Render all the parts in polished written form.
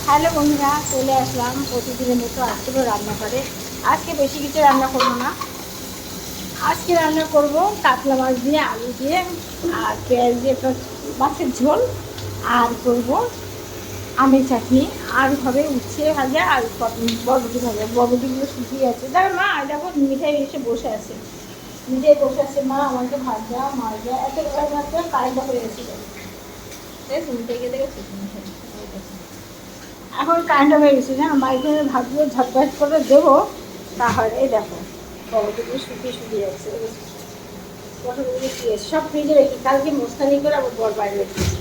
Hello বন্ধুরা, চলে আসলাম প্রতিদিনের মতো আজকেও রান্না করে। আজকে বেশি কিছু রান্না করবো না, আজকে রান্না করব কাতলা মাছ দিয়ে আলু দিয়ে আর পেঁয়াজ দিয়ে একটা মাছের ঝোল, আর করব আমের চাটনি, আর হবে উচ্ছে ভাজা আর বরবটি ভাজা। বরবটিগুলো শুকিয়ে আছে। দেখো মা, দেখো মিঠাই এসে বসে আছে, মিঠাই বসে আছে। মা আমাকে ভাজা মাজা এত ভাজা কারেন্ট হয়ে গেছিলো, মিঠাইকে দেখে মিঠাই এখন কারেন্ট হয়ে গেছে না, মাইক্রোওয়েভে ভাতগুলো ঝটপট করে দেবো। তাহলে এই দেখো বরবটিগুলো শুকিয়ে শুকিয়ে যাচ্ছে, পটলগুলো শুকিয়ে সব ফ্রিজে রেখি, কালকে মোস্তানি করে আবার বর বাইরে রেখেছি।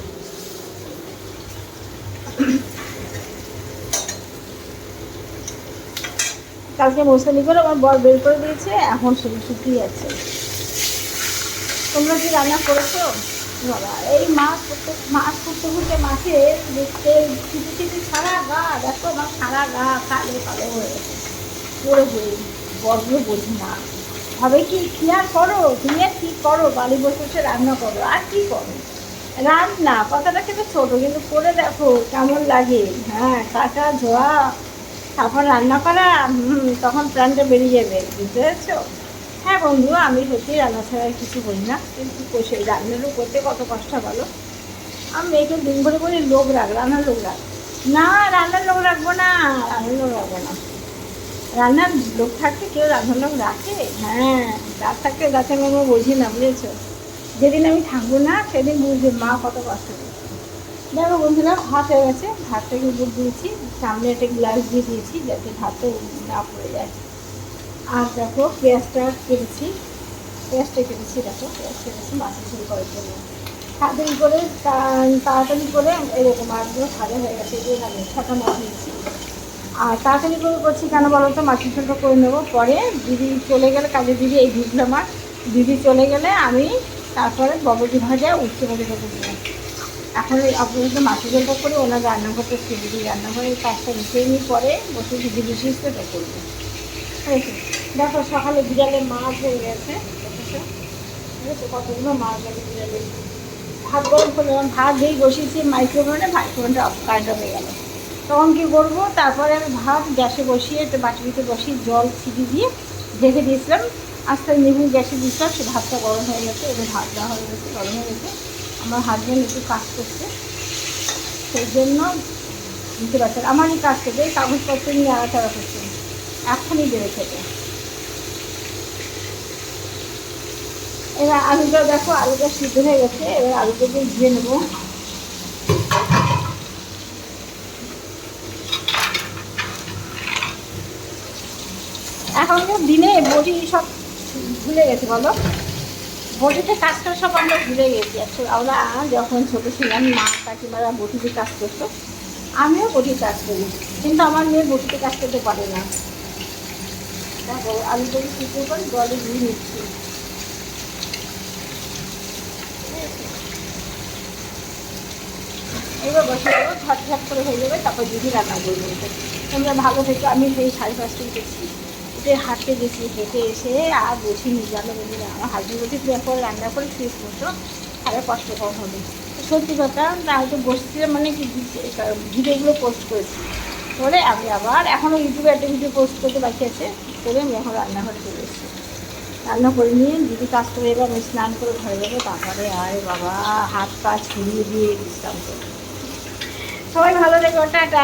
কালকে মোস্তানি করে আমার বর বের করে দিয়েছে, এখন শুধু শুকিয়ে যাচ্ছে। তোমরা কি রান্না করেছো? বাবা, এই মাছ করতে করতে মাছের তেল ছিটে ছিটে সারা গা, দেখো আমার সারা গা কালো কালো হয়ে গেছে পড়ে পড়ে। বরগুলো বলছি না, হবে কি আর করো তুমি, আর কী করো, বাড়ি বসে বসে রান্না করো আর কী করো। রান্না কথাটা কিন্তু ছোটো, কিন্তু করে দেখো কেমন লাগে। হ্যাঁ, কাটা ধোয়া তারপর রান্না করা, তখন প্রাণটা বেরিয়ে যাবে, বুঝতে পারছো? হ্যাঁ বন্ধু, আমি সত্যি রান্না ছাড়া কিছু করি না, কিন্তু সেই রান্নারও করতে কত কষ্ট বলো। আমি মেয়েকে দিন ভরে বলি লোক রাখ, রান্নার লোক রাখ। না, রান্নার লোক রাখবো না, রান্নার লোক রাখবো না। রান্নার লোক থাকতে কেউ রান্নার লোক রাখে? হ্যাঁ, রাত থাকতে গাছের আমি বুঝি না, বুঝেছো? যেদিন আমি থাকবো না সেদিন বুঝবে মা কত কষ্ট করছে। দেখো বন্ধুরা, ভাত হয়ে গেছে, ভাতটাকে উপর দিয়েছি, সামনে একটা গ্লাস দিয়ে দিয়েছি যাতে ভাতটা না পড়ে যায়। আর দেখো পেঁয়াজটা কেটেছি, দেখো পেঁয়াজ কেটেছি মাছের ঝোল করার জন্য। তাড়াতাড়ি করে এরকম মাছগুলো ভাজা হয়ে গেছে, এই আমি 6টা মাছ নিয়েছি। আর তাড়াতাড়ি করে করছি কেন বলো তো, মাছের ঝোলটা করে নেবো, পরে দিদি চলে গেলে, কাজে দিদি এই ঢুকলো আমার, দিদি চলে গেলে আমি তারপরে বরবটি ভাজা উচ্ছে ভাজা করতে দেবো। এখন আপনাদের মাছের ঝোলটা করে ওনার রান্নাঘরটা ছেড়ে দিই, রান্নাঘরে কাজটা মিশিয়ে নিই, পরে বসে দিদি বসিয়ে সেটা করবো। দেখো সকালে বিড়ালে মাছ হয়ে গেছে, ঠিক আছে, কতগুলো মাছ গেছে বিড়ালে। ভাত গরম করলাম, ভাত দিয়ে বসিয়েছি মাইক্রোওভেনটা কারেন্ট হয়ে গেল। তখন কী করবো, তারপরে আমি ভাত গ্যাসে বসিয়ে একটা বাটির ভিতরে বসিয়ে জল ছিটিয়ে দিয়ে ঢেকে দিয়েছিলাম। আস্তে নিবু গ্যাসে দিয়েছিলাম, সে ভাতটা গরম হয়ে গেছে, এবার ভাত দেওয়া হয়ে গেছে, গরম হয়ে গেছে। আমার হাজব্যান্ড একটু কাজ করছে, সেই জন্য দিতে পারছে। আমার এই কাজ করবে, এই কাগজপত্র নিয়ে আড়াচাড়া করছে, এখনই বেড়ে থেকে। এবার আলুটা দেখো, আলুটা সিদ্ধ হয়ে গেছে, এবার আলুটাকে ধুয়ে নেবো। এখনকার দিনে বটি সব ভুলে গেছে বলো, বটিতে কাজ করে সব আমরা ভুলে গেছি। আমরা যখন ছোটো ছিলাম মা কাকিমারা বটিতে কাজ করতো, আমিও বটির কাজ করি, কিন্তু আমার মেয়ে বটিতে কাজ করতে পারে না। দেখো আলুটাকে সিদ্ধ করে জলে ধুয়ে নিচ্ছি। এবার বসে দেবো, ঝটঝট করে হয়ে যাবে, তারপর দিদি রান্না করবো। তোমরা ভালো থেকে, আমি সেই 5:30টায় গেছি, উঠে হাঁটতে গেছি, হেঁটে এসে আর বসি নিয়ে গেল বন্ধুরা। আমার হাজবেন্ড বলছি তুমি এখন রান্না করে শুয়ে পড়ছো, তাহলে কষ্ট কম হবে। সত্যি কথা, তা হয়তো বসছিলাম মানে কি, ভিডিওগুলো পোস্ট করেছি, করে আমি আবার এখনও ইউটিউবে একটা ভিডিও পোস্ট করতে বাকি আছে, করে আমি এখন রান্নাঘরে চলে এসেছি। রান্না করে নিয়ে দিদি কাজ করে এবার আমি স্নান করে ঘরে যাবো, তারপরে আরে বাবা হাত পা ছড়িয়ে দিয়ে বিশ্রাম করবো। সবাই ভালো থেকো, টাটা।